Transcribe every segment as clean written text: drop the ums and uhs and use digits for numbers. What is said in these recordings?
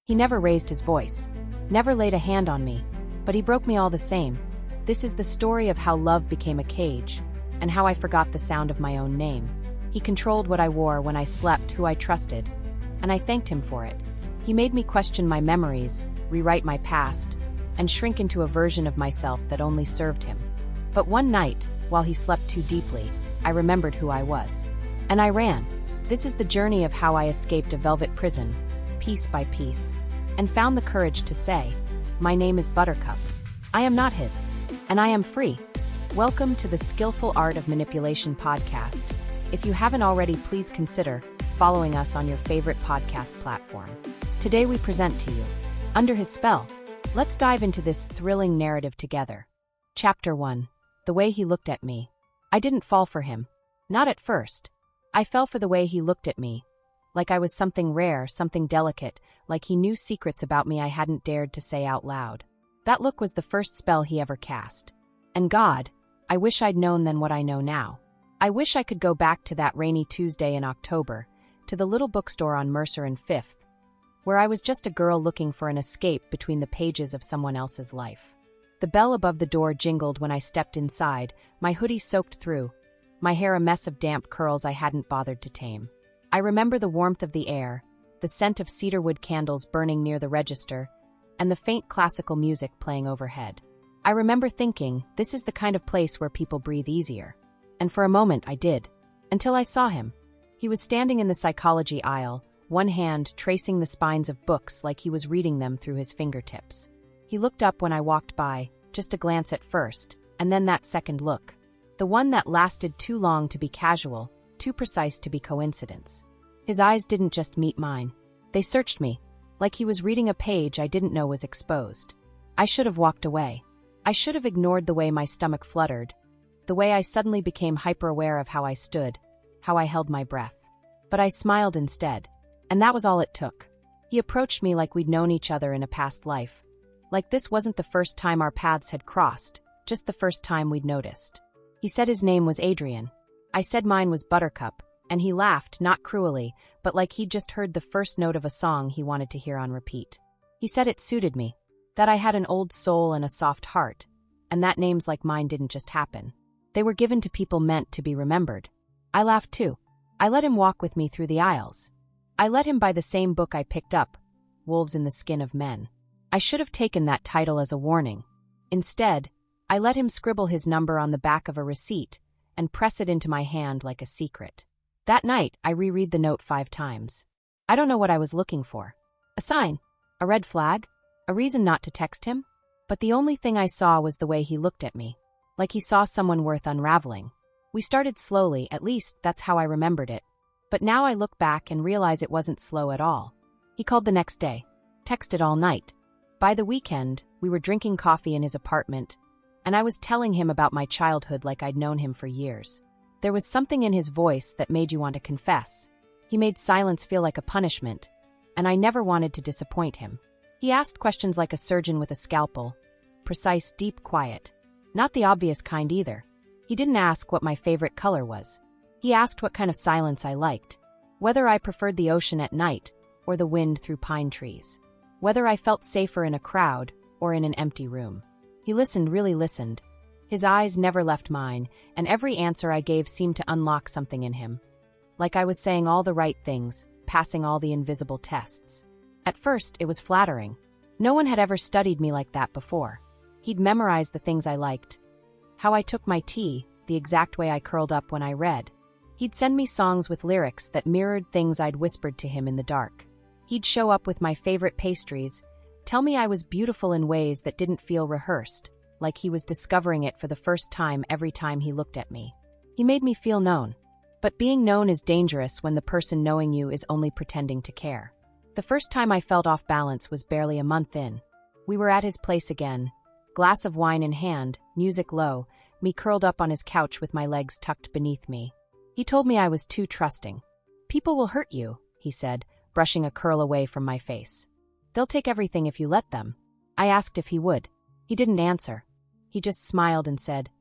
He never raised his voice, never laid a hand on me, but he broke me all the same. This is the story of how love became a cage, and how I forgot the sound of my own name. He controlled what I wore when I slept, who I trusted, and I thanked him for it. He made me question my memories, rewrite my past, and shrink into a version of myself that only served him. But one night, while he slept too deeply, I remembered who I was. And I ran. This is the journey of how I escaped a velvet prison, piece by piece, and found the courage to say, "My name is Buttercup. I am not his, and I am free." Welcome to the Skillful Art of Manipulation podcast. If you haven't already, please consider following us on your favorite podcast platform. Today we present to you, Under His Spell. Let's dive into this thrilling narrative together. Chapter 1. The Way He Looked at Me. I didn't fall for him. Not at first. I fell for the way he looked at me. Like I was something rare, something delicate, like he knew secrets about me I hadn't dared to say out loud. That look was the first spell he ever cast. And God, I wish I'd known then what I know now. I wish I could go back to that rainy Tuesday in October, to the little bookstore on Mercer and Fifth, where I was just a girl looking for an escape between the pages of someone else's life. The bell above the door jingled when I stepped inside, my hoodie soaked through, my hair a mess of damp curls I hadn't bothered to tame. I remember the warmth of the air, the scent of cedarwood candles burning near the register, and the faint classical music playing overhead. I remember thinking, this is the kind of place where people breathe easier. And for a moment I did, until I saw him. He was standing in the psychology aisle, one hand tracing the spines of books like he was reading them through his fingertips. He looked up when I walked by, just a glance at first, and then that second look. The one that lasted too long to be casual, too precise to be coincidence. His eyes didn't just meet mine. They searched me, like he was reading a page I didn't know was exposed. I should have walked away. I should have ignored the way my stomach fluttered, the way I suddenly became hyper-aware of how I stood, how I held my breath. But I smiled instead, and that was all it took. He approached me like we'd known each other in a past life. Like this wasn't the first time our paths had crossed, just the first time we'd noticed. He said his name was Adrian. I said mine was Buttercup, and he laughed, not cruelly, but like he'd just heard the first note of a song he wanted to hear on repeat. He said it suited me, that I had an old soul and a soft heart, and that names like mine didn't just happen. They were given to people meant to be remembered. I laughed too. I let him walk with me through the aisles. I let him buy the same book I picked up, Wolves in the Skin of Men. I should have taken that title as a warning. Instead, I let him scribble his number on the back of a receipt and press it into my hand like a secret. That night, I reread the note 5 times. I don't know what I was looking for. A sign? A red flag? A reason not to text him? But the only thing I saw was the way he looked at me. Like he saw someone worth unraveling. We started slowly, at least that's how I remembered it. But now I look back and realize it wasn't slow at all. He called the next day. Texted all night. By the weekend, we were drinking coffee in his apartment, and I was telling him about my childhood like I'd known him for years. There was something in his voice that made you want to confess. He made silence feel like a punishment, and I never wanted to disappoint him. He asked questions like a surgeon with a scalpel, precise, deep, quiet. Not the obvious kind either. He didn't ask what my favorite color was. He asked what kind of silence I liked, whether I preferred the ocean at night or the wind through pine trees, whether I felt safer in a crowd or in an empty room. He listened, really listened. His eyes never left mine, and every answer I gave seemed to unlock something in him. Like I was saying all the right things, passing all the invisible tests. At first, it was flattering. No one had ever studied me like that before. He'd memorized the things I liked. How I took my tea, the exact way I curled up when I read. He'd send me songs with lyrics that mirrored things I'd whispered to him in the dark. He'd show up with my favorite pastries, tell me I was beautiful in ways that didn't feel rehearsed, like he was discovering it for the first time every time he looked at me. He made me feel known. But being known is dangerous when the person knowing you is only pretending to care. The first time I felt off balance was barely a month in. We were at his place again, glass of wine in hand, music low, me curled up on his couch with my legs tucked beneath me. He told me I was too trusting. People will hurt you, he said, brushing a curl away from my face. They'll take everything if you let them. I asked if he would. He didn't answer. He just smiled and said,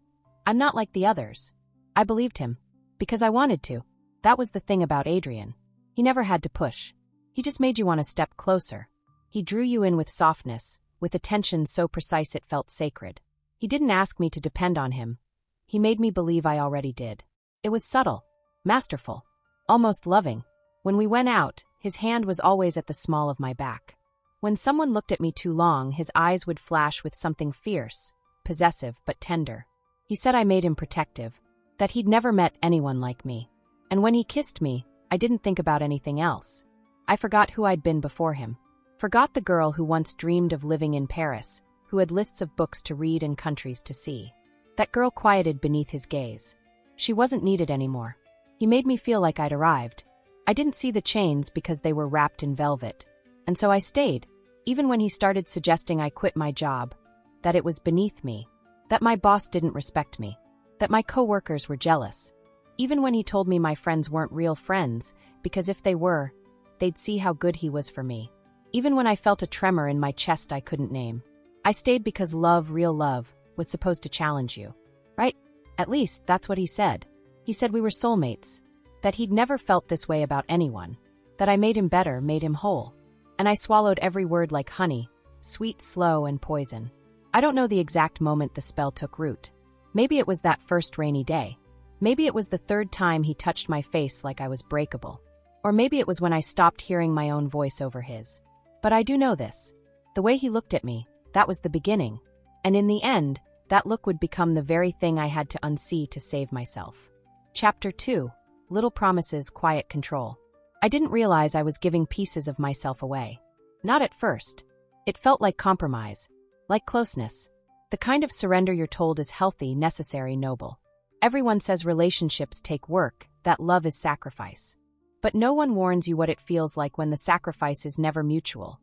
I'm not like the others. I believed him. Because I wanted to. That was the thing about Adrian. He never had to push. He just made you want to step closer. He drew you in with softness, with attention so precise it felt sacred. He didn't ask me to depend on him. He made me believe I already did. It was subtle, masterful, almost loving. When we went out, his hand was always at the small of my back. When someone looked at me too long, his eyes would flash with something fierce, possessive but tender. He said I made him protective, that he'd never met anyone like me. And when he kissed me, I didn't think about anything else. I forgot who I'd been before him. Forgot the girl who once dreamed of living in Paris, who had lists of books to read and countries to see. That girl quieted beneath his gaze. She wasn't needed anymore. He made me feel like I'd arrived. I didn't see the chains because they were wrapped in velvet. And so I stayed, even when he started suggesting I quit my job, that it was beneath me, that my boss didn't respect me, that my coworkers were jealous. Even when he told me my friends weren't real friends, because if they were, they'd see how good he was for me. Even when I felt a tremor in my chest I couldn't name. I stayed because love, real love, was supposed to challenge you. Right? At least, that's what he said. He said we were soulmates, that he'd never felt this way about anyone, that I made him better, made him whole. And I swallowed every word like honey, sweet, slow, and poison. I don't know the exact moment the spell took root. Maybe it was that first rainy day. Maybe it was the third time he touched my face like I was breakable. Or maybe it was when I stopped hearing my own voice over his. But I do know this. The way he looked at me, that was the beginning. And in the end, that look would become the very thing I had to unsee to save myself. Chapter 2. Little Promises, Quiet Control. I didn't realize I was giving pieces of myself away. Not at first. It felt like compromise, like closeness. The kind of surrender you're told is healthy, necessary, noble. Everyone says relationships take work, that love is sacrifice. But no one warns you what it feels like when the sacrifice is never mutual,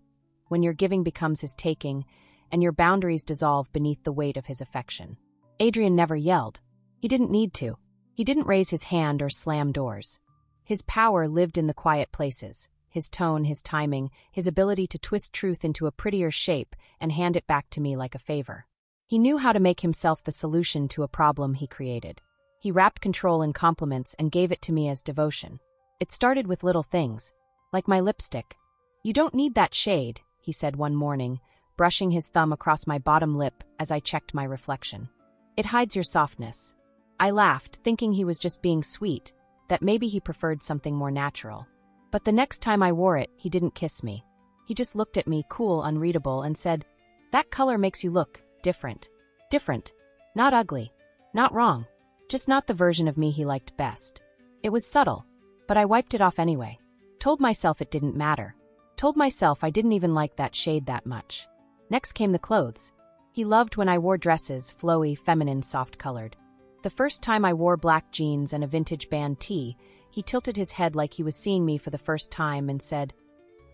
when your giving becomes his taking, and your boundaries dissolve beneath the weight of his affection. Adrian never yelled. He didn't need to. He didn't raise his hand or slam doors. His power lived in the quiet places, his tone, his timing, his ability to twist truth into a prettier shape and hand it back to me like a favor. He knew how to make himself the solution to a problem he created. He wrapped control in compliments and gave it to me as devotion. It started with little things, like my lipstick. "You don't need that shade," he said one morning, brushing his thumb across my bottom lip as I checked my reflection. "It hides your softness." I laughed, thinking he was just being sweet, that maybe he preferred something more natural. But the next time I wore it, he didn't kiss me. He just looked at me, cool, unreadable, and said, "That color makes you look different. Different. Not ugly. Not wrong. Just not the version of me he liked best." It was subtle, but I wiped it off anyway. Told myself it didn't matter. Told myself I didn't even like that shade that much. Next came the clothes. He loved when I wore dresses, flowy, feminine, soft-colored. The first time I wore black jeans and a vintage band tee, he tilted his head like he was seeing me for the first time and said,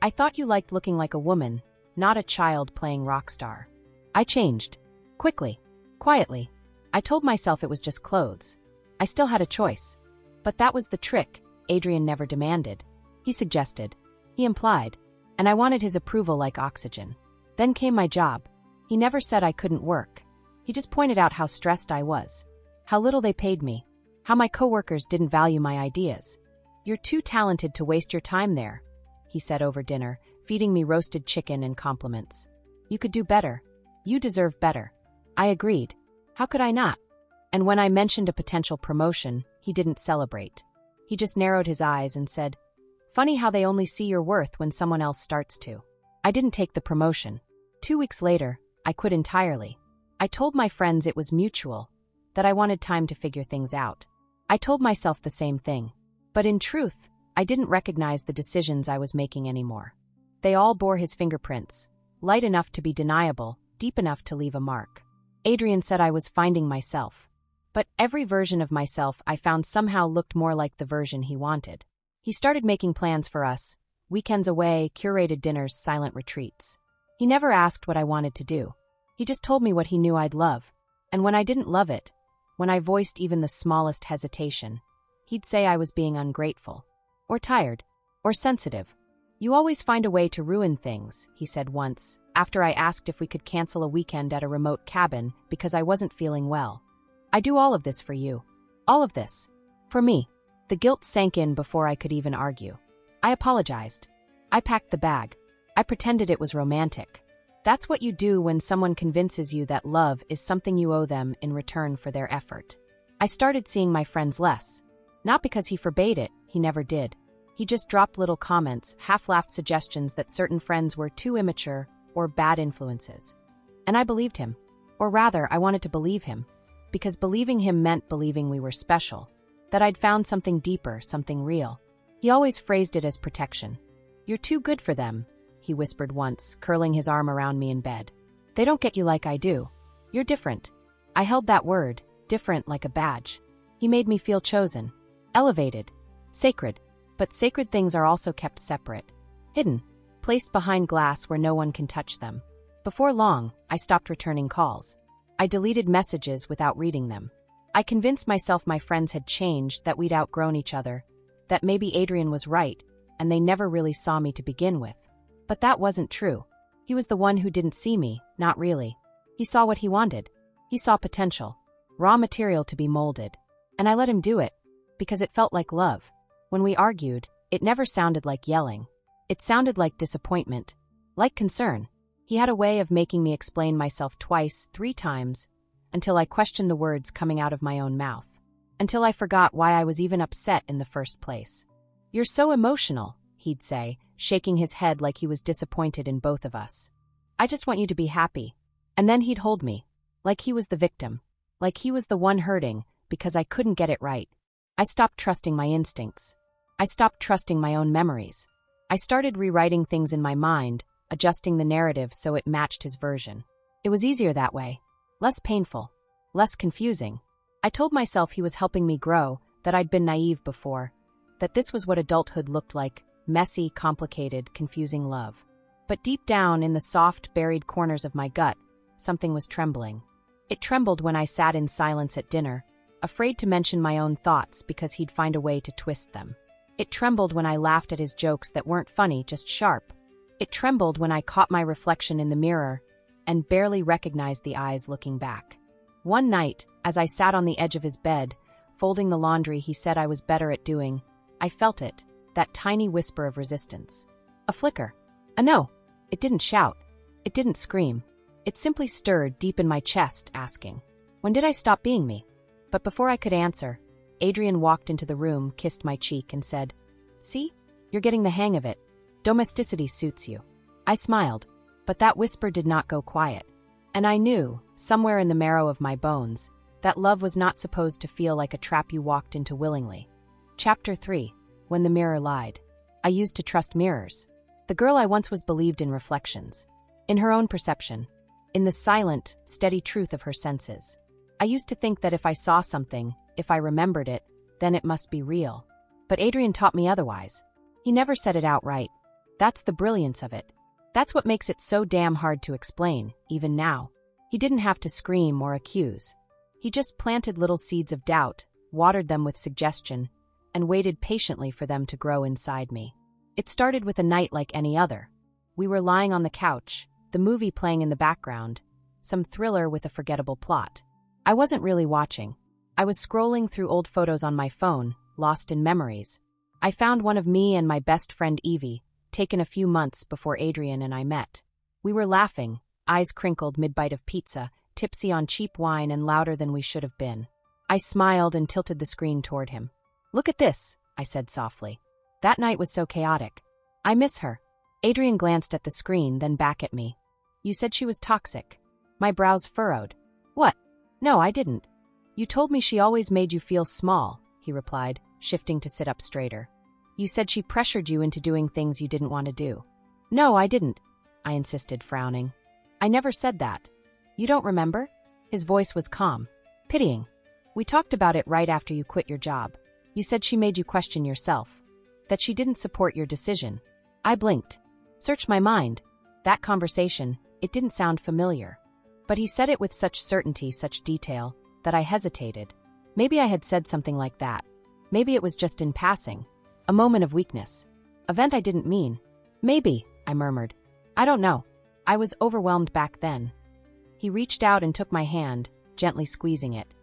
"I thought you liked looking like a woman, not a child playing rock star." I changed. Quickly. Quietly. I told myself it was just clothes. I still had a choice. But that was the trick. Adrian never demanded. He suggested. He implied. And I wanted his approval like oxygen. Then came my job. He never said I couldn't work. He just pointed out how stressed I was. How little they paid me. How my coworkers didn't value my ideas. "You're too talented to waste your time there," he said over dinner, feeding me roasted chicken and compliments. "You could do better. You deserve better." I agreed. How could I not? And when I mentioned a potential promotion, he didn't celebrate. He just narrowed his eyes and said, "Funny how they only see your worth when someone else starts to." I didn't take the promotion. 2 weeks later, I quit entirely. I told my friends it was mutual, that I wanted time to figure things out. I told myself the same thing. But in truth, I didn't recognize the decisions I was making anymore. They all bore his fingerprints, light enough to be deniable, deep enough to leave a mark. Adrian said I was finding myself. But every version of myself I found somehow looked more like the version he wanted. He started making plans for us, weekends away, curated dinners, silent retreats. He never asked what I wanted to do. He just told me what he knew I'd love. And when I didn't love it, when I voiced even the smallest hesitation, he'd say I was being ungrateful, or tired, or sensitive. "You always find a way to ruin things," he said once, after I asked if we could cancel a weekend at a remote cabin because I wasn't feeling well. "I do all of this for you. All of this. For me." The guilt sank in before I could even argue. I apologized. I packed the bag. I pretended it was romantic. That's what you do when someone convinces you that love is something you owe them in return for their effort. I started seeing my friends less. Not because he forbade it, he never did. He just dropped little comments, half-laughed suggestions that certain friends were too immature or bad influences. And I believed him. Or rather, I wanted to believe him. Because believing him meant believing we were special. That I'd found something deeper, something real. He always phrased it as protection. "You're too good for them," he whispered once, curling his arm around me in bed. "They don't get you like I do. You're different." I held that word, different, like a badge. He made me feel chosen, elevated, sacred. But sacred things are also kept separate, hidden, placed behind glass where no one can touch them. Before long, I stopped returning calls. I deleted messages without reading them. I convinced myself my friends had changed, that we'd outgrown each other, that maybe Adrian was right, and they never really saw me to begin with. But that wasn't true. He was the one who didn't see me, not really. He saw what he wanted. He saw potential, raw material to be molded. And I let him do it, because it felt like love. When we argued, it never sounded like yelling. It sounded like disappointment, like concern. He had a way of making me explain myself twice, 3 times, until I questioned the words coming out of my own mouth. Until I forgot why I was even upset in the first place. "You're so emotional," he'd say, shaking his head like he was disappointed in both of us. "I just want you to be happy." And then he'd hold me, like he was the victim, like he was the one hurting, because I couldn't get it right. I stopped trusting my instincts. I stopped trusting my own memories. I started rewriting things in my mind, adjusting the narrative so it matched his version. It was easier that way. Less painful. Less confusing. I told myself he was helping me grow, that I'd been naive before, that this was what adulthood looked like, messy, complicated, confusing love. But deep down in the soft, buried corners of my gut, something was trembling. It trembled when I sat in silence at dinner, afraid to mention my own thoughts because he'd find a way to twist them. It trembled when I laughed at his jokes that weren't funny, just sharp. It trembled when I caught my reflection in the mirror and barely recognized the eyes looking back. One night, as I sat on the edge of his bed, folding the laundry he said I was better at doing, I felt it, that tiny whisper of resistance. A flicker. A no. It didn't shout. It didn't scream. It simply stirred deep in my chest, asking, "When did I stop being me?" But before I could answer, Adrian walked into the room, kissed my cheek, and said, "See? You're getting the hang of it. Domesticity suits you." I smiled, but that whisper did not go quiet. And I knew, somewhere in the marrow of my bones, that love was not supposed to feel like a trap you walked into willingly. Chapter 3. When the Mirror Lied. I used to trust mirrors. The girl I once was believed in reflections. In her own perception. In the silent, steady truth of her senses. I used to think that if I saw something, if I remembered it, then it must be real. But Adrian taught me otherwise. He never said it outright. That's the brilliance of it. That's what makes it so damn hard to explain, even now. He didn't have to scream or accuse. He just planted little seeds of doubt, watered them with suggestion, and waited patiently for them to grow inside me. It started with a night like any other. We were lying on the couch, the movie playing in the background, some thriller with a forgettable plot. I wasn't really watching. I was scrolling through old photos on my phone, lost in memories. I found one of me and my best friend Evie, taken a few months before Adrian and I met. We were laughing, eyes crinkled mid-bite of pizza, tipsy on cheap wine and louder than we should have been. I smiled and tilted the screen toward him. "Look at this," I said softly. That night was so chaotic. "I miss her." Adrian glanced at the screen, then back at me. "You said she was toxic." My brows furrowed. "What? No, I didn't." "You told me she always made you feel small," he replied, shifting to sit up straighter. "You said she pressured you into doing things you didn't want to do." "No, I didn't," I insisted, frowning. "I never said that." "You don't remember?" His voice was calm, pitying. "We talked about it right after you quit your job. You said she made you question yourself. That she didn't support your decision." I blinked. Searched my mind. That conversation, it didn't sound familiar. But he said it with such certainty, such detail, that I hesitated. Maybe I had said something like that. Maybe it was just in passing. A moment of weakness. A vent I didn't mean. "Maybe," I murmured. "I don't know. I was overwhelmed back then." He reached out and took my hand, gently squeezing it.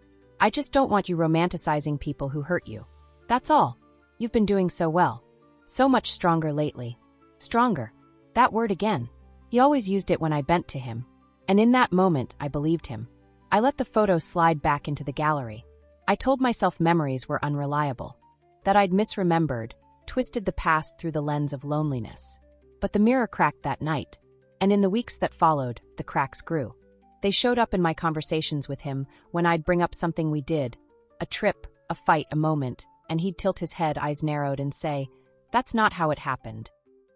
"I just don't want you romanticizing people who hurt you. That's all. You've been doing so well. So much stronger lately. Stronger." That word again. He always used it when I bent to him. And in that moment, I believed him. I let the photo slide back into the gallery. I told myself memories were unreliable, that I'd misremembered, twisted the past through the lens of loneliness. But the mirror cracked that night, and in the weeks that followed, the cracks grew. They showed up in my conversations with him when I'd bring up something we did, a trip, a fight, a moment, and he'd tilt his head, eyes narrowed, and say, "That's not how it happened."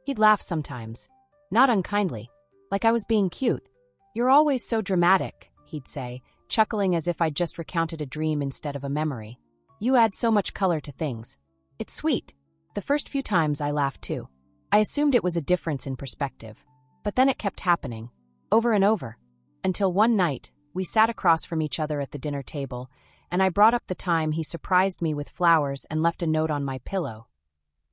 He'd laugh sometimes, not unkindly, like I was being cute. "You're always so dramatic," he'd say, chuckling as if I'd just recounted a dream instead of a memory. "You add so much color to things." It's sweet. The first few times I laughed too. I assumed it was a difference in perspective. But then it kept happening, over and over, until one night, we sat across from each other at the dinner table, and I brought up the time he surprised me with flowers and left a note on my pillow.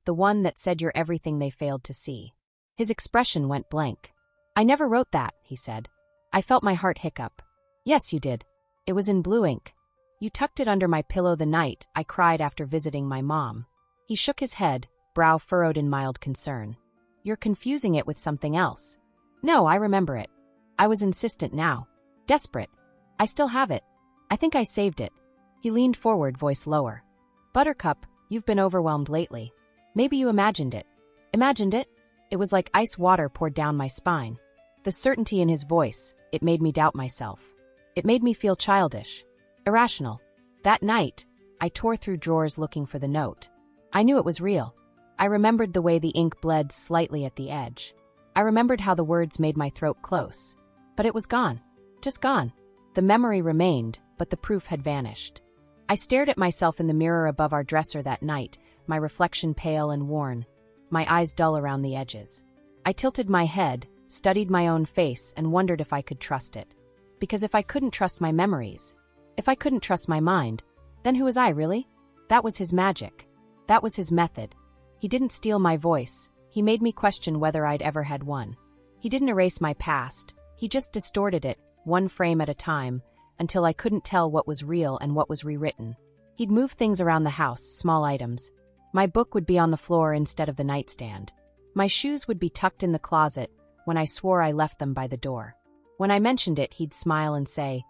The one that said, "You're everything they failed to see." His expression went blank. "I never wrote that," he said. I felt my heart hiccup. "Yes, you did. It was in blue ink. You tucked it under my pillow the night I cried after visiting my mom." He shook his head, brow furrowed in mild concern. "You're confusing it with something else." "No, I remember it." I was insistent now. Desperate. "I still have it. I think I saved it." He leaned forward, voice lower. "Buttercup, you've been overwhelmed lately. Maybe you imagined it." "Imagined it?" It was like ice water poured down my spine. The certainty in his voice, it made me doubt myself. It made me feel childish. Irrational. That night, I tore through drawers looking for the note. I knew it was real. I remembered the way the ink bled slightly at the edge. I remembered how the words made my throat close. But it was gone. Just gone. The memory remained, but the proof had vanished. I stared at myself in the mirror above our dresser that night, my reflection pale and worn, my eyes dull around the edges. I tilted my head, studied my own face, and wondered if I could trust it. Because if I couldn't trust my memories, if I couldn't trust my mind, then who was I really? That was his magic. That was his method. He didn't steal my voice. He made me question whether I'd ever had one. He didn't erase my past. He just distorted it, one frame at a time, until I couldn't tell what was real and what was rewritten. He'd move things around the house, small items. My book would be on the floor instead of the nightstand. My shoes would be tucked in the closet when I swore I left them by the door. When I mentioned it, he'd smile and say,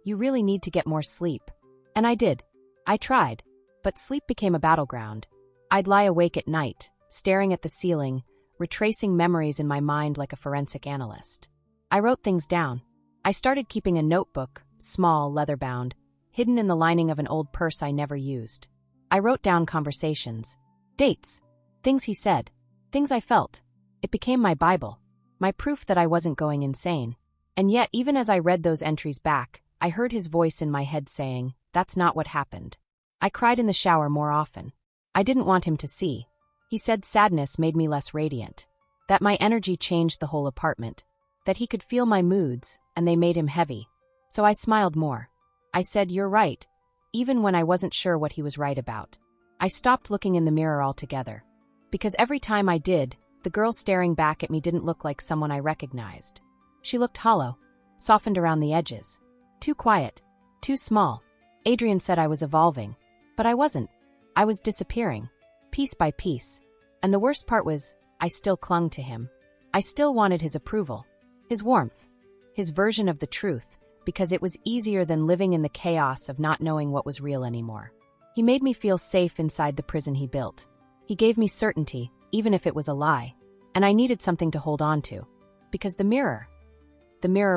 "You really need to get more sleep." And I did. I tried. But sleep became a battleground. I'd lie awake at night, staring at the ceiling, retracing memories in my mind like a forensic analyst. I wrote things down. I started keeping a notebook, small, leather-bound, hidden in the lining of an old purse I never used. I wrote down conversations, dates, things he said, things I felt. It became my Bible, my proof that I wasn't going insane. And yet, even as I read those entries back, I heard his voice in my head saying, "That's not what happened." I cried in the shower more often. I didn't want him to see. He said sadness made me less radiant, that my energy changed the whole apartment, that he could feel my moods, and they made him heavy. So I smiled more. I said, "You're right," even when I wasn't sure what he was right about. I stopped looking in the mirror altogether. Because every time I did, the girl staring back at me didn't look like someone I recognized. She looked hollow, softened around the edges. Too quiet, too small. Adrian said I was evolving, but I wasn't. I was disappearing, piece by piece. And the worst part was, I still clung to him. I still wanted his approval, his warmth, his version of the truth, because it was easier than living in the chaos of not knowing what was real anymore. He made me feel safe inside the prison he built. He gave me certainty, even if it was a lie. And I needed something to hold on to. Because the mirror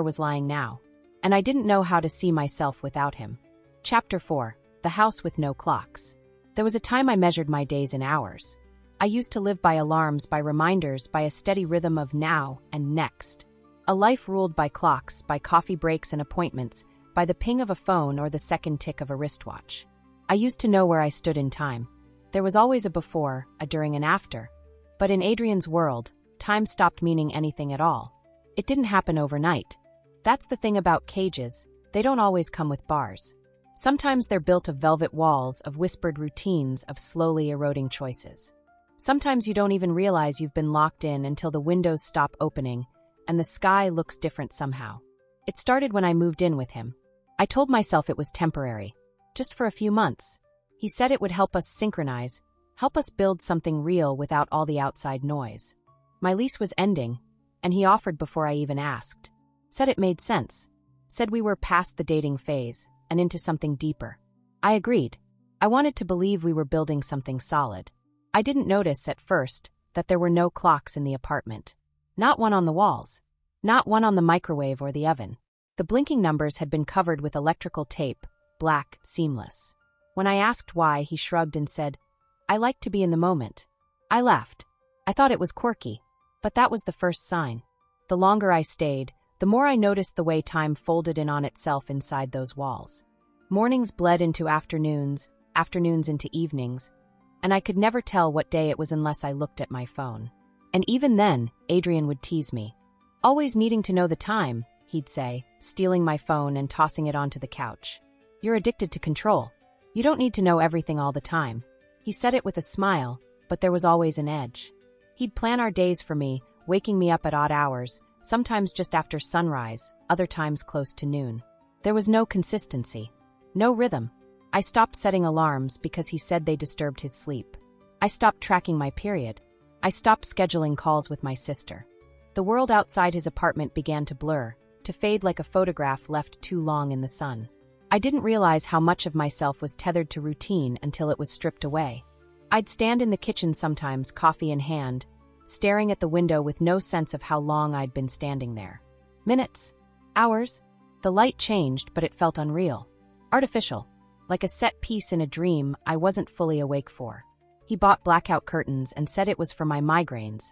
was lying now. And I didn't know how to see myself without him. Chapter 4. The House with No Clocks. There was a time I measured my days in hours. I used to live by alarms, by reminders, by a steady rhythm of now and next. A life ruled by clocks, by coffee breaks and appointments, by the ping of a phone or the second tick of a wristwatch. I used to know where I stood in time. There was always a before, a during and after. But in Adrian's world, time stopped meaning anything at all. It didn't happen overnight. That's the thing about cages, they don't always come with bars. Sometimes they're built of velvet walls, of whispered routines, of slowly eroding choices. Sometimes you don't even realize you've been locked in until the windows stop opening, and the sky looks different somehow. It started when I moved in with him. I told myself it was temporary, just for a few months. He said it would help us synchronize, help us build something real without all the outside noise. My lease was ending, and he offered before I even asked. Said it made sense. Said we were past the dating phase and into something deeper. I agreed. I wanted to believe we were building something solid. I didn't notice at first that there were no clocks in the apartment. Not one on the walls. Not one on the microwave or the oven. The blinking numbers had been covered with electrical tape, black, seamless. When I asked why, he shrugged and said, "I like to be in the moment." I laughed. I thought it was quirky, but that was the first sign. The longer I stayed, the more I noticed the way time folded in on itself inside those walls. Mornings bled into afternoons, afternoons into evenings, and I could never tell what day it was unless I looked at my phone. And even then, Adrian would tease me. "Always needing to know the time," he'd say, stealing my phone and tossing it onto the couch. "You're addicted to control. You don't need to know everything all the time." He said it with a smile, but there was always an edge. He'd plan our days for me, waking me up at odd hours, sometimes just after sunrise, other times close to noon. There was no consistency. No rhythm. I stopped setting alarms because he said they disturbed his sleep. I stopped tracking my period. I stopped scheduling calls with my sister. The world outside his apartment began to blur, to fade like a photograph left too long in the sun. I didn't realize how much of myself was tethered to routine until it was stripped away. I'd stand in the kitchen sometimes, coffee in hand, staring at the window with no sense of how long I'd been standing there. Minutes? Hours? The light changed, but it felt unreal. Artificial. Like a set piece in a dream I wasn't fully awake for. He bought blackout curtains and said it was for my migraines.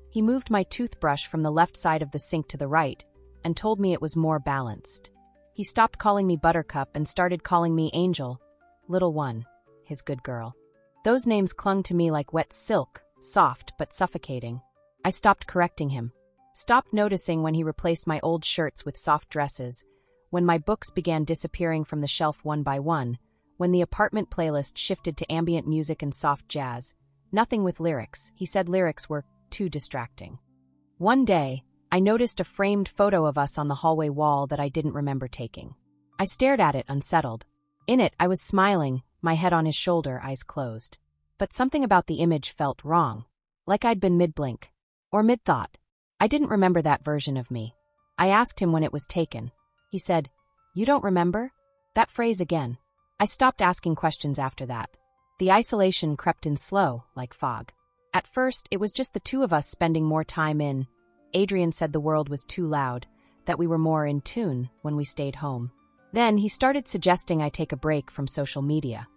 He moved my toothbrush from the left side of the sink to the right and told me it was more balanced. He stopped calling me Buttercup and started calling me Angel, Little One, his good girl. Those names clung to me like wet silk, soft but suffocating. I stopped correcting him. Stopped noticing when he replaced my old shirts with soft dresses, when my books began disappearing from the shelf one by one, when the apartment playlist shifted to ambient music and soft jazz. Nothing with lyrics. He said lyrics were too distracting. One day, I noticed a framed photo of us on the hallway wall that I didn't remember taking. I stared at it, unsettled. In it, I was smiling, my head on his shoulder, eyes closed. But something about the image felt wrong. Like I'd been mid-blink. Or mid-thought. I didn't remember that version of me. I asked him when it was taken. He said, "You don't remember?" That phrase again. I stopped asking questions after that. The isolation crept in slow, like fog. At first, it was just the two of us spending more time in. Adrian said the world was too loud, that we were more in tune when we stayed home. Then he started suggesting I take a break from social media.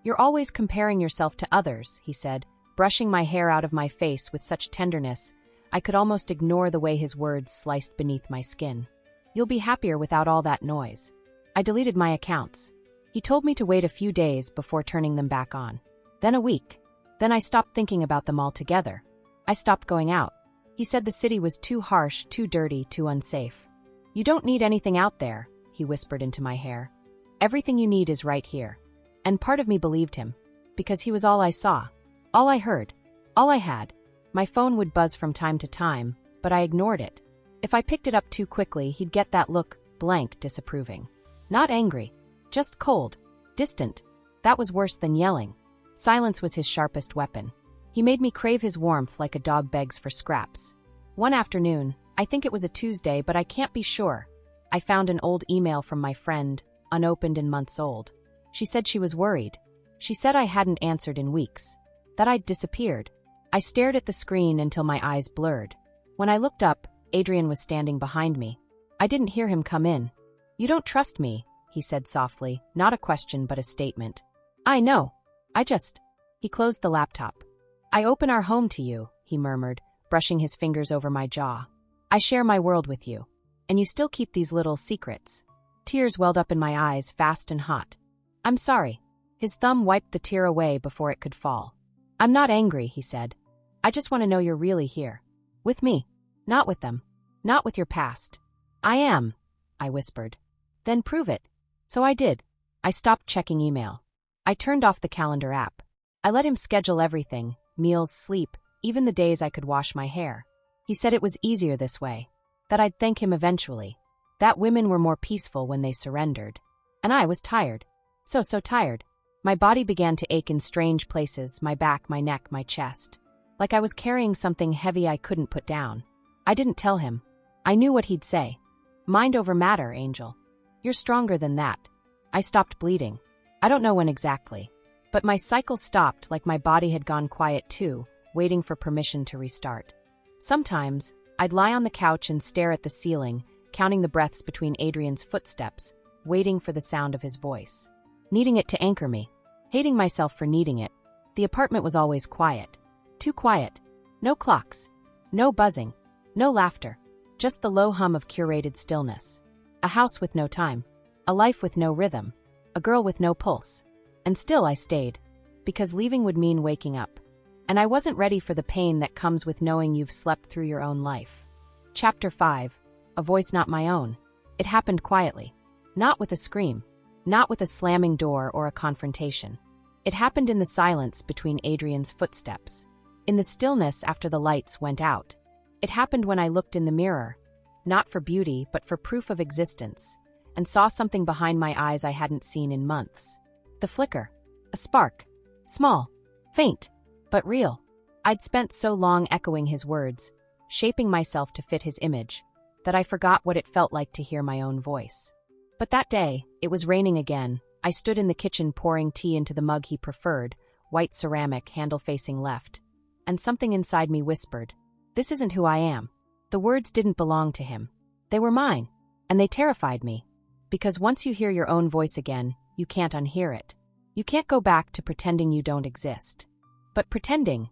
"You're always comparing yourself to others," he said, brushing my hair out of my face with such tenderness, I could almost ignore the way his words sliced beneath my skin. "You'll be happier without all that noise." I deleted my accounts. He told me to wait a few days before turning them back on. Then a week. Then I stopped thinking about them altogether. I stopped going out. He said the city was too harsh, too dirty, too unsafe. "You don't need anything out there," he whispered into my hair. "Everything you need is right here." And part of me believed him, because he was all I saw, all I heard, all I had. My phone would buzz from time to time, but I ignored it. If I picked it up too quickly, he'd get that look, blank, disapproving. Not angry, just cold, distant. That was worse than yelling. Silence was his sharpest weapon. He made me crave his warmth like a dog begs for scraps. One afternoon, I think it was a Tuesday, but I can't be sure, I found an old email from my friend, unopened and months old. She said she was worried. She said I hadn't answered in weeks, that I'd disappeared. I stared at the screen until my eyes blurred. When I looked up, Adrian was standing behind me. I didn't hear him come in. "You don't trust me," he said softly, not a question but a statement. "I know. He closed the laptop. "I open our home to you," he murmured, brushing his fingers over my jaw. "I share my world with you. And you still keep these little secrets." Tears welled up in my eyes, fast and hot. "I'm sorry." His thumb wiped the tear away before it could fall. "I'm not angry," he said. "I just want to know you're really here. With me. Not with them. Not with your past." "I am," I whispered. "Then prove it." So I did. I stopped checking email. I turned off the calendar app. I let him schedule everything, meals, sleep, even the days I could wash my hair. He said it was easier this way, that I'd thank him eventually, that women were more peaceful when they surrendered. And I was tired. So tired. My body began to ache in strange places, my back, my neck, my chest. like I was carrying something heavy I couldn't put down. I didn't tell him. I knew what he'd say. Mind over matter, Angel. You're stronger than that. I stopped bleeding. I don't know when exactly. But my cycle stopped like my body had gone quiet too, waiting for permission to restart. Sometimes, I'd lie on the couch and stare at the ceiling, counting the breaths between Adrian's footsteps, waiting for the sound of his voice. Needing it to anchor me. Hating myself for needing it. The apartment was always quiet. Too quiet. No clocks. No buzzing. No laughter. Just the low hum of curated stillness. A house with no time. A life with no rhythm. A girl with no pulse. And still I stayed. Because leaving would mean waking up. And I wasn't ready for the pain that comes with knowing you've slept through your own life. Chapter 5. A voice not my own. It happened quietly. Not with a scream. Not with a slamming door or a confrontation. It happened in the silence between Adrian's footsteps. In the stillness after the lights went out. It happened when I looked in the mirror. Not for beauty, but for proof of existence. And saw something behind my eyes I hadn't seen in months. The flicker. A spark. Small. Faint. But real. I'd spent so long echoing his words, shaping myself to fit his image, that I forgot what it felt like to hear my own voice. But that day, it was raining again. I stood in the kitchen pouring tea into the mug he preferred, white ceramic, handle facing left. And something inside me whispered, "This isn't who I am." The words didn't belong to him. They were mine. And they terrified me. Because once you hear your own voice again, you can't unhear it. You can't go back to pretending you don't exist. But pretending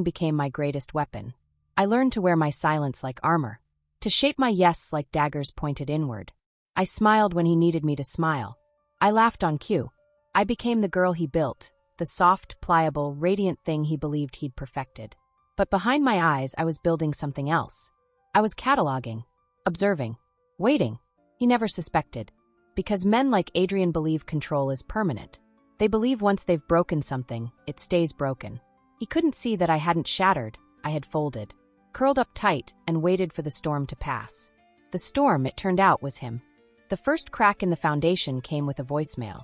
became my greatest weapon. I learned to wear my silence like armor. To shape my yes like daggers pointed inward. I smiled when he needed me to smile. I laughed on cue. I became the girl he built, the soft, pliable, radiant thing he believed he'd perfected. But behind my eyes, I was building something else. I was cataloging, observing, waiting. He never suspected. Because men like Adrian believe control is permanent. They believe once they've broken something, it stays broken. He couldn't see that I hadn't shattered, I had folded. Curled up tight and waited for the storm to pass. The storm, it turned out, was him. The first crack in the foundation came with a voicemail.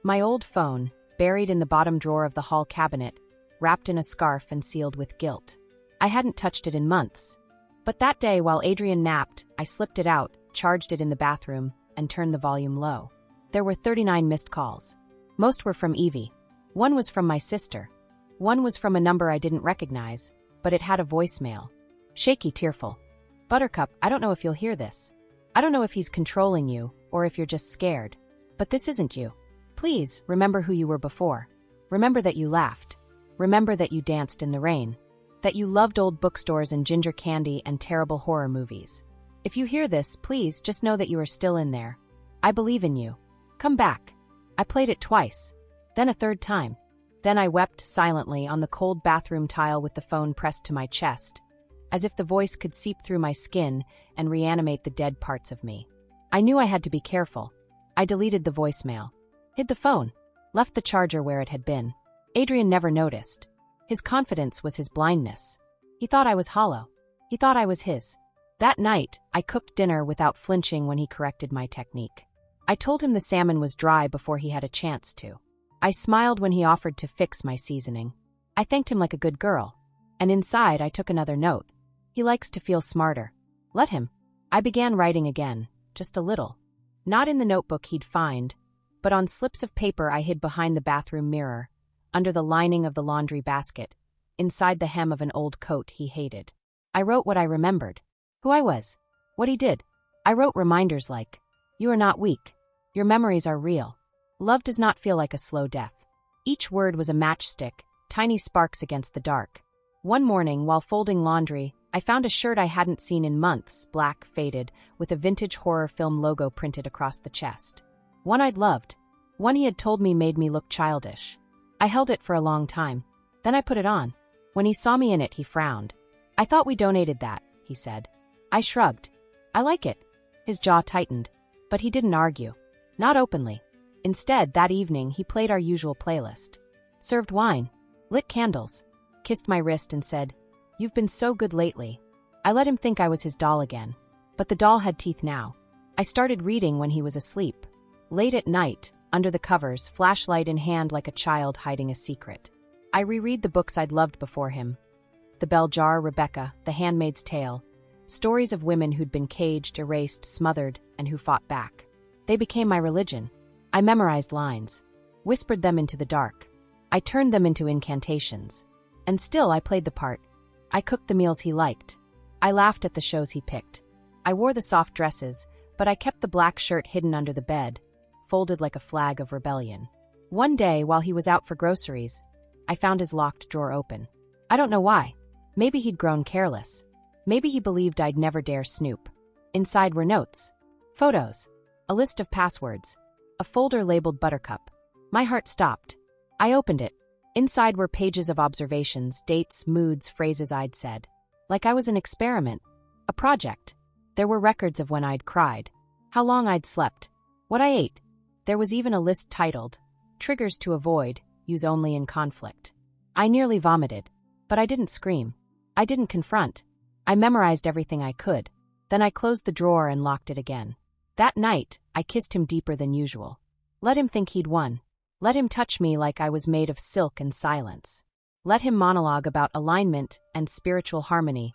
My old phone, buried in the bottom drawer of the hall cabinet, wrapped in a scarf and sealed with guilt. I hadn't touched it in months. But that day, while Adrian napped, I slipped it out, charged it in the bathroom, and turned the volume low. There were 39 missed calls. Most were from Evie. One was from my sister. One was from a number I didn't recognize, but it had a voicemail. Shaky, tearful. "Buttercup, I don't know if you'll hear this. I don't know if he's controlling you, or if you're just scared. But this isn't you. Please, remember who you were before. Remember that you laughed. Remember that you danced in the rain. That you loved old bookstores and ginger candy and terrible horror movies. If you hear this, please just know that you are still in there. I believe in you. Come back." I played it twice. Then a third time. Then I wept silently on the cold bathroom tile with the phone pressed to my chest, as if the voice could seep through my skin and reanimate the dead parts of me. I knew I had to be careful. I deleted the voicemail. Hid the phone. Left the charger where it had been. Adrian never noticed. His confidence was his blindness. He thought I was hollow. He thought I was his. That night, I cooked dinner without flinching when he corrected my technique. I told him the salmon was dry before he had a chance to. I smiled when he offered to fix my seasoning. I thanked him like a good girl. And inside, I took another note. He likes to feel smarter. Let him. I began writing again, just a little. Not in the notebook he'd find, but on slips of paper I hid behind the bathroom mirror, under the lining of the laundry basket, inside the hem of an old coat he hated. I wrote what I remembered. Who I was. What he did. I wrote reminders like, "You are not weak. Your memories are real. Love does not feel like a slow death." Each word was a matchstick, tiny sparks against the dark. One morning, while folding laundry, I found a shirt I hadn't seen in months, black, faded, with a vintage horror film logo printed across the chest. One I'd loved. One he had told me made me look childish. I held it for a long time. Then I put it on. When he saw me in it, he frowned. "I thought we donated that," he said. I shrugged. "I like it." His jaw tightened. But he didn't argue. Not openly. Instead, that evening, he played our usual playlist. Served wine. Lit candles. Kissed my wrist and said, "You've been so good lately." I let him think I was his doll again. But the doll had teeth now. I started reading when he was asleep. Late at night, under the covers, flashlight in hand like a child hiding a secret. I reread the books I'd loved before him. The Bell Jar, Rebecca, The Handmaid's Tale. Stories of women who'd been caged, erased, smothered, and who fought back. They became my religion. I memorized lines, whispered them into the dark. I turned them into incantations. And still I played the part. I cooked the meals he liked. I laughed at the shows he picked. I wore the soft dresses, but I kept the black shirt hidden under the bed, folded like a flag of rebellion. One day, while he was out for groceries, I found his locked drawer open. I don't know why. Maybe he'd grown careless. Maybe he believed I'd never dare snoop. Inside were notes, photos, a list of passwords, a folder labeled Buttercup. My heart stopped. I opened it. Inside were pages of observations, dates, moods, phrases I'd said. Like I was an experiment, a project. There were records of when I'd cried, how long I'd slept, what I ate. There was even a list titled, Triggers to Avoid, Use Only in Conflict. I nearly vomited, but I didn't scream. I didn't confront. I memorized everything I could. Then I closed the drawer and locked it again. That night, I kissed him deeper than usual. Let him think he'd won. Let him touch me like I was made of silk and silence. Let him monologue about alignment and spiritual harmony,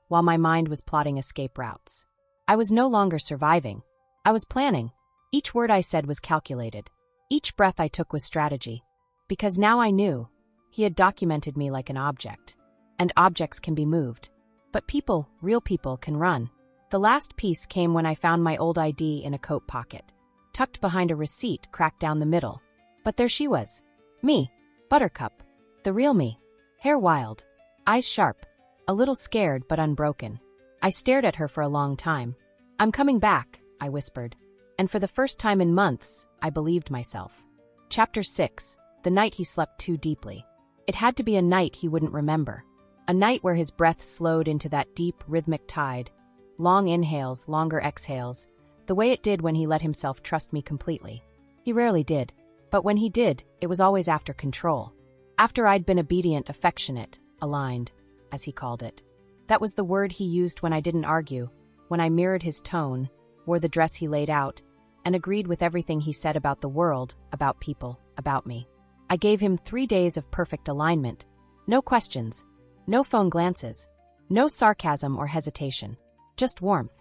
while my mind was plotting escape routes. I was no longer surviving. I was planning. Each word I said was calculated. Each breath I took was strategy. Because now I knew. He had documented me like an object. And objects can be moved. But people, real people, can run. The last piece came when I found my old ID in a coat pocket, tucked behind a receipt cracked down the middle. But there she was. Me. Buttercup. The real me. Hair wild. Eyes sharp. A little scared but unbroken. I stared at her for a long time. I'm coming back, I whispered. And for the first time in months, I believed myself. Chapter 6. The night he slept too deeply. It had to be a night he wouldn't remember. A night where his breath slowed into that deep, rhythmic tide. Long inhales, longer exhales. The way it did when he let himself trust me completely. He rarely did. But when he did, it was always after control. After I'd been obedient, affectionate, aligned, as he called it. That was the word he used when I didn't argue, when I mirrored his tone, wore the dress he laid out, and agreed with everything he said about the world, about people, about me. I gave him 3 days of perfect alignment. No questions. No phone glances. No sarcasm or hesitation. Just warmth.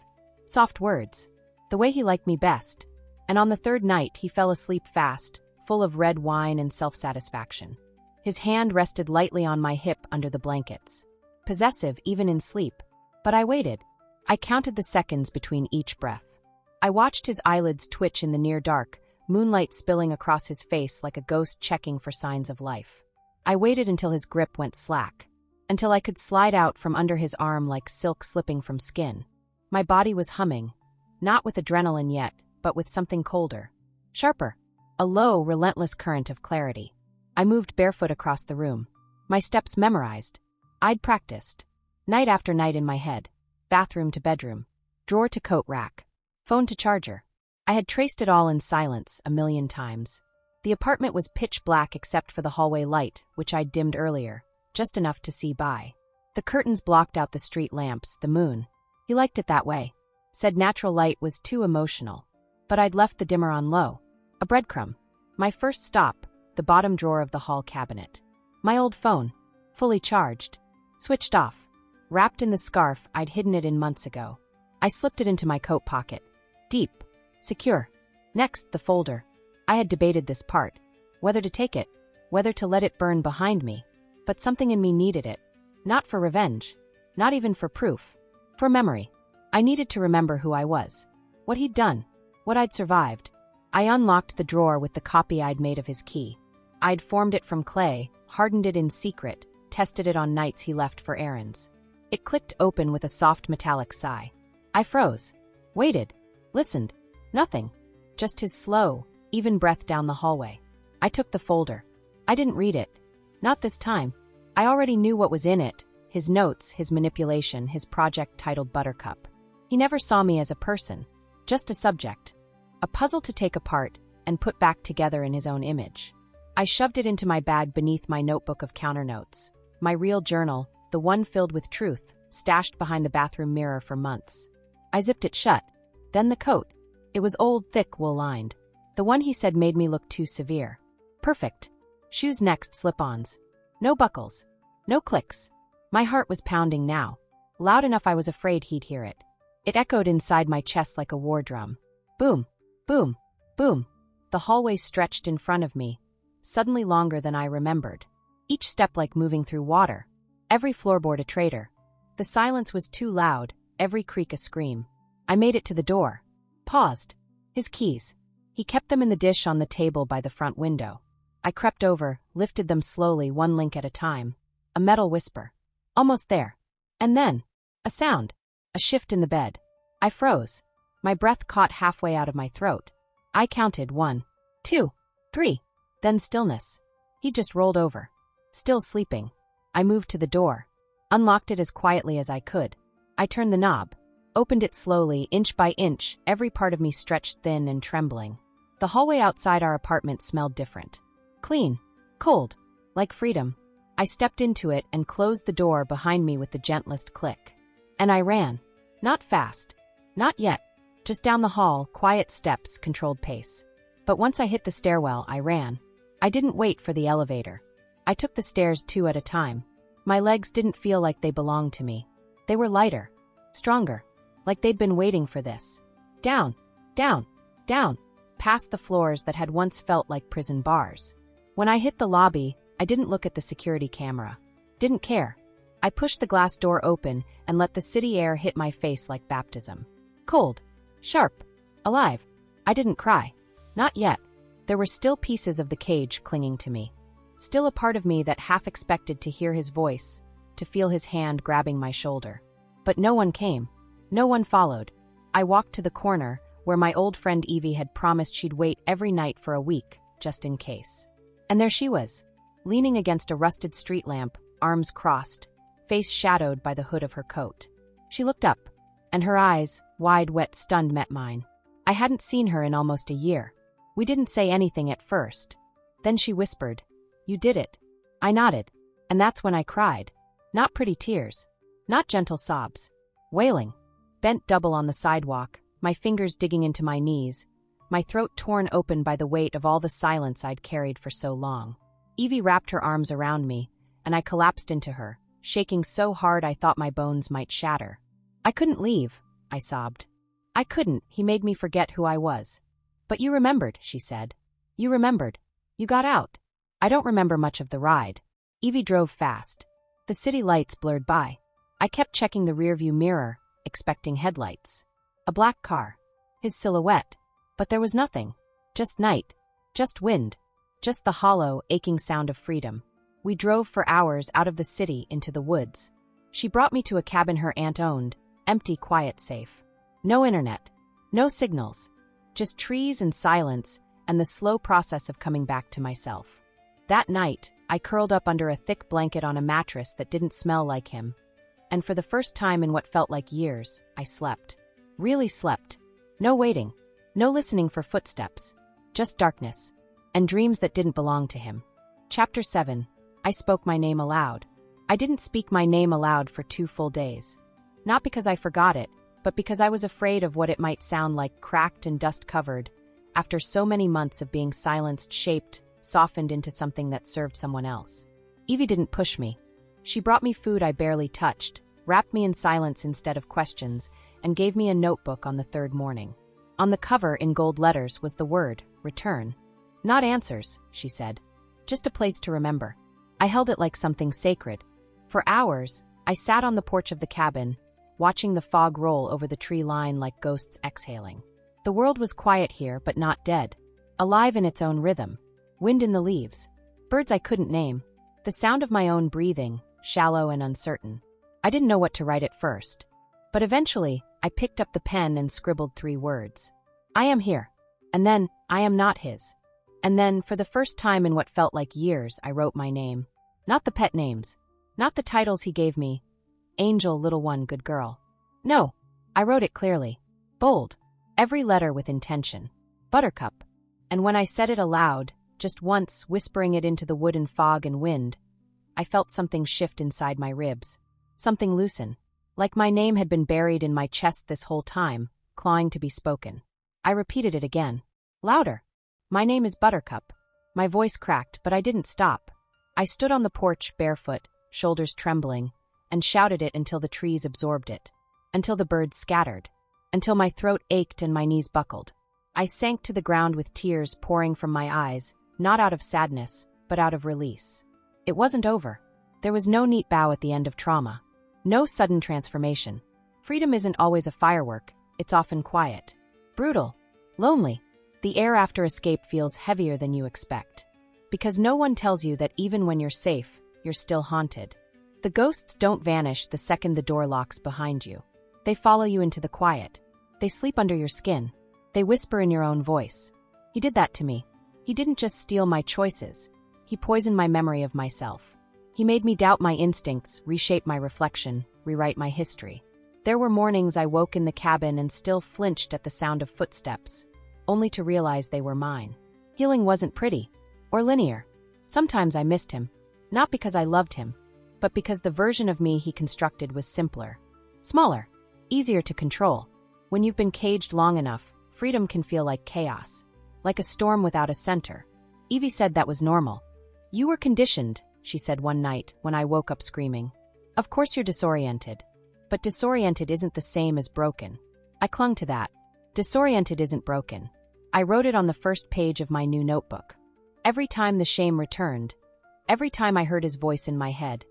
Soft words. The way he liked me best. And on the third night, he fell asleep fast, full of red wine and self-satisfaction. His hand rested lightly on my hip under the blankets. Possessive even in sleep. But I waited. I counted the seconds between each breath. I watched his eyelids twitch in the near dark, moonlight spilling across his face like a ghost checking for signs of life. I waited until his grip went slack. Until I could slide out from under his arm like silk slipping from skin. My body was humming. Not with adrenaline yet, but with something colder. Sharper. A low, relentless current of clarity. I moved barefoot across the room. My steps memorized. I'd practiced. Night after night in my head. Bathroom to bedroom. Drawer to coat rack. Phone to charger. I had traced it all in silence 1,000,000 times. The apartment was pitch black except for the hallway light, which I'd dimmed earlier, just enough to see by. The curtains blocked out the street lamps, the moon. He liked it that way. Said natural light was too emotional. But I'd left the dimmer on low. A breadcrumb. My first stop, the bottom drawer of the hall cabinet. My old phone. Fully charged. Switched off. Wrapped in the scarf I'd hidden it in months ago. I slipped it into my coat pocket. Deep. Secure. Next, the folder. I had debated this part. Whether to take it. Whether to let it burn behind me. But something in me needed it. Not for revenge. Not even for proof. For memory. I needed to remember who I was. What he'd done. What I'd survived. I unlocked the drawer with the copy I'd made of his key. I'd formed it from clay, hardened it in secret, tested it on nights he left for errands. It clicked open with a soft metallic sigh. I froze. Waited. Listened. Nothing. Just his slow, even breath down the hallway. I took the folder. I didn't read it. Not this time. I already knew what was in it. His notes, his manipulation, his project titled Buttercup. He never saw me as a person. Just a subject. A puzzle to take apart and put back together in his own image. I shoved it into my bag beneath my notebook of counter notes. My real journal, the one filled with truth, stashed behind the bathroom mirror for months. I zipped it shut. Then the coat. It was old, thick, wool-lined. The one he said made me look too severe. Perfect. Shoes next, slip-ons. No buckles. No clicks. My heart was pounding now. Loud enough I was afraid he'd hear it. It echoed inside my chest like a war drum. Boom, boom, boom. The hallway stretched in front of me, suddenly longer than I remembered. Each step like moving through water. Every floorboard a traitor. The silence was too loud, every creak a scream. I made it to the door. Paused. His keys. He kept them in the dish on the table by the front window. I crept over, lifted them slowly, one link at a time. A metal whisper. Almost there. And then, a sound. A shift in the bed. I froze. My breath caught halfway out of my throat. I counted 1, 2, 3. Then stillness. He just rolled over. Still sleeping. I moved to the door. Unlocked it as quietly as I could. I turned the knob. Opened it slowly, inch by inch, every part of me stretched thin and trembling. The hallway outside our apartment smelled different. Clean. Cold. Like freedom. I stepped into it and closed the door behind me with the gentlest click. And I ran. Not fast. Not yet. Just down the hall, quiet steps, controlled pace. But once I hit the stairwell, I ran. I didn't wait for the elevator. I took the stairs 2 at a time. My legs didn't feel like they belonged to me. They were lighter. Stronger. Like they'd been waiting for this. Down. Down. Down. Past the floors that had once felt like prison bars. When I hit the lobby, I didn't look at the security camera. Didn't care. I pushed the glass door open and let the city air hit my face like baptism. Cold. Sharp. Alive. I didn't cry. Not yet. There were still pieces of the cage clinging to me. Still a part of me that half expected to hear his voice, to feel his hand grabbing my shoulder. But no one came. No one followed. I walked to the corner, where my old friend Evie had promised she'd wait every night for a week, just in case. And there she was, leaning against a rusted street lamp, arms crossed, face shadowed by the hood of her coat. She looked up, and her eyes, wide, wet, stunned, met mine. I hadn't seen her in almost a year. We didn't say anything at first. Then she whispered, "You did it." I nodded, and that's when I cried. Not pretty tears. Not gentle sobs. Wailing. Bent double on the sidewalk, my fingers digging into my knees, my throat torn open by the weight of all the silence I'd carried for so long. Evie wrapped her arms around me, and I collapsed into her, shaking so hard I thought my bones might shatter. "I couldn't leave," I sobbed. "I couldn't, he made me forget who I was." "But you remembered," she said. "You remembered. You got out." I don't remember much of the ride. Evie drove fast. The city lights blurred by. I kept checking the rearview mirror, expecting headlights. A black car. His silhouette. But there was nothing. Just night. Just wind. Just the hollow, aching sound of freedom. We drove for hours out of the city into the woods. She brought me to a cabin her aunt owned, empty, quiet, safe. No internet. No signals. Just trees and silence, and the slow process of coming back to myself. That night, I curled up under a thick blanket on a mattress that didn't smell like him. And for the first time in what felt like years, I slept. Really slept. No waiting. No listening for footsteps. Just darkness. And dreams that didn't belong to him. Chapter 7. I spoke my name aloud. I didn't speak my name aloud for 2 full days. Not because I forgot it, but because I was afraid of what it might sound like, cracked and dust-covered, after so many months of being silenced, shaped, softened into something that served someone else. Evie didn't push me. She brought me food I barely touched, wrapped me in silence instead of questions, and gave me a notebook on the 3rd morning. On the cover, in gold letters, was the word, return. "Not answers," she said. "Just a place to remember." I held it like something sacred. For hours, I sat on the porch of the cabin, watching the fog roll over the tree line like ghosts exhaling. The world was quiet here, but not dead. Alive in its own rhythm. Wind in the leaves. Birds I couldn't name. The sound of my own breathing, shallow and uncertain. I didn't know what to write at first. But eventually, I picked up the pen and scribbled 3 words. I am here. And then, I am not his. And then, for the first time in what felt like years, I wrote my name. Not the pet names. Not the titles he gave me. Angel, little one, good girl. No. I wrote it clearly. Bold. Every letter with intention. Buttercup. And when I said it aloud, just once, whispering it into the wooden fog and wind, I felt something shift inside my ribs. Something loosen. Like my name had been buried in my chest this whole time, clawing to be spoken. I repeated it again. Louder. My name is Buttercup. My voice cracked, but I didn't stop. I stood on the porch barefoot, shoulders trembling, and shouted it until the trees absorbed it, until the birds scattered, until my throat ached and my knees buckled. I sank to the ground with tears pouring from my eyes, not out of sadness, but out of release. It wasn't over. There was no neat bow at the end of trauma. No sudden transformation. Freedom isn't always a firework, it's often quiet. Brutal. Lonely. The air after escape feels heavier than you expect. Because no one tells you that even when you're safe, you're still haunted. The ghosts don't vanish the second the door locks behind you. They follow you into the quiet. They sleep under your skin. They whisper in your own voice. He did that to me. He didn't just steal my choices. He poisoned my memory of myself. He made me doubt my instincts, reshape my reflection, rewrite my history. There were mornings I woke in the cabin and still flinched at the sound of footsteps, only to realize they were mine. Healing wasn't pretty or linear. Sometimes I missed him, not because I loved him, but because the version of me he constructed was simpler, smaller, easier to control. When you've been caged long enough, freedom can feel like chaos, like a storm without a center. Evie said that was normal. You were conditioned, she said one night when I woke up screaming. Of course you're disoriented. But disoriented isn't the same as broken. I clung to that. Disoriented isn't broken. I wrote it on the first page of my new notebook. Every time the shame returned, every time I heard his voice in my head,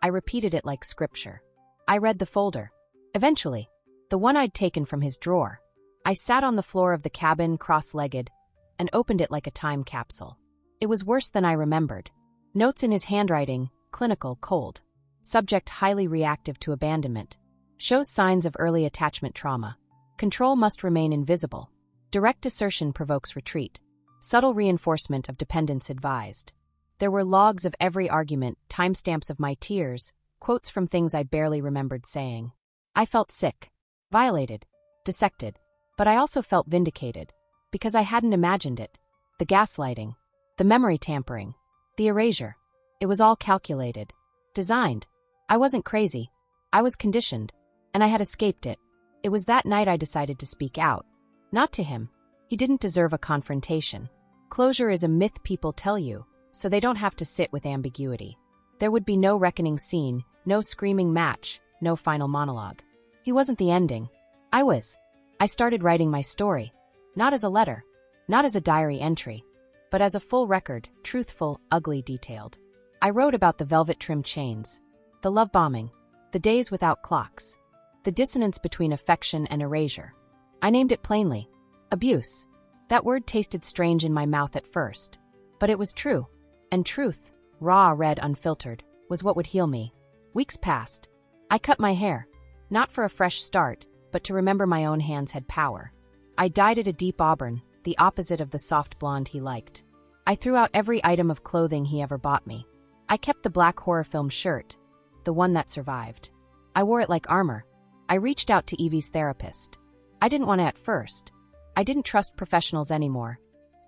I repeated it like scripture. I read the folder. Eventually, the one I'd taken from his drawer. I sat on the floor of the cabin cross-legged and opened it like a time capsule. It was worse than I remembered. Notes in his handwriting, clinical, cold. Subject highly reactive to abandonment. Shows signs of early attachment trauma. Control must remain invisible. Direct assertion provokes retreat. Subtle reinforcement of dependence advised. There were logs of every argument, timestamps of my tears, quotes from things I barely remembered saying. I felt sick, violated, dissected, but I also felt vindicated, because I hadn't imagined it. The gaslighting, the memory tampering, the erasure. It was all calculated, designed. I wasn't crazy. I was conditioned, and I had escaped it. It was that night I decided to speak out. Not to him. He didn't deserve a confrontation. Closure is a myth people tell you, so they don't have to sit with ambiguity. There would be no reckoning scene, no screaming match, no final monologue. He wasn't the ending. I was. I started writing my story. Not as a letter, not as a diary entry, but as a full record, truthful, ugly, detailed. I wrote about the velvet-trimmed chains, the love bombing, the days without clocks, the dissonance between affection and erasure. I named it plainly. Abuse. That word tasted strange in my mouth at first, but it was true. And truth, raw, red, unfiltered, was what would heal me. Weeks passed. I cut my hair, not for a fresh start, but to remember my own hands had power. I dyed it a deep auburn, the opposite of the soft blonde he liked. I threw out every item of clothing he ever bought me. I kept the black horror film shirt, the one that survived. I wore it like armor. I reached out to Evie's therapist. I didn't want to at first. I didn't trust professionals anymore.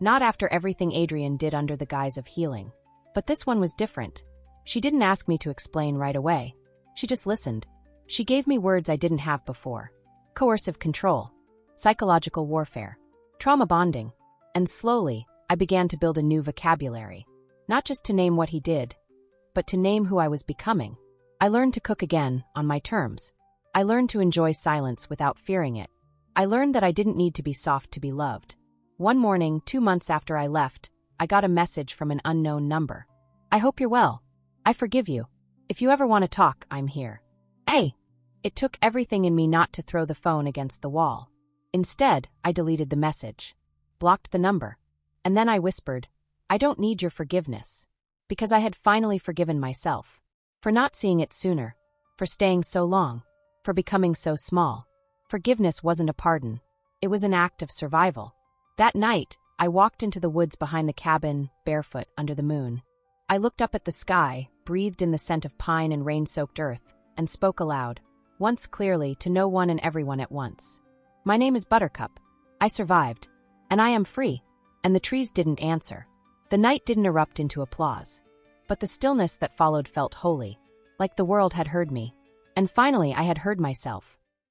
Not after everything Adrian did under the guise of healing. But this one was different. She didn't ask me to explain right away. She just listened. She gave me words I didn't have before. Coercive control. Psychological warfare. Trauma bonding. And slowly, I began to build a new vocabulary. Not just to name what he did, but to name who I was becoming. I learned to cook again, on my terms. I learned to enjoy silence without fearing it. I learned that I didn't need to be soft to be loved. One morning, 2 months after I left, I got a message from an unknown number. I hope you're well. I forgive you. If you ever want to talk, I'm here. Hey! It took everything in me not to throw the phone against the wall. Instead, I deleted the message, blocked the number, and then I whispered, I don't need your forgiveness. Because I had finally forgiven myself. For not seeing it sooner. For staying so long. For becoming so small. Forgiveness wasn't a pardon. It was an act of survival. That night, I walked into the woods behind the cabin, barefoot, under the moon. I looked up at the sky, breathed in the scent of pine and rain-soaked earth, and spoke aloud, once clearly to no one and everyone at once. My name is Buttercup. I survived. And I am free. And the trees didn't answer. The night didn't erupt into applause. But the stillness that followed felt holy, like the world had heard me. And finally I had heard myself.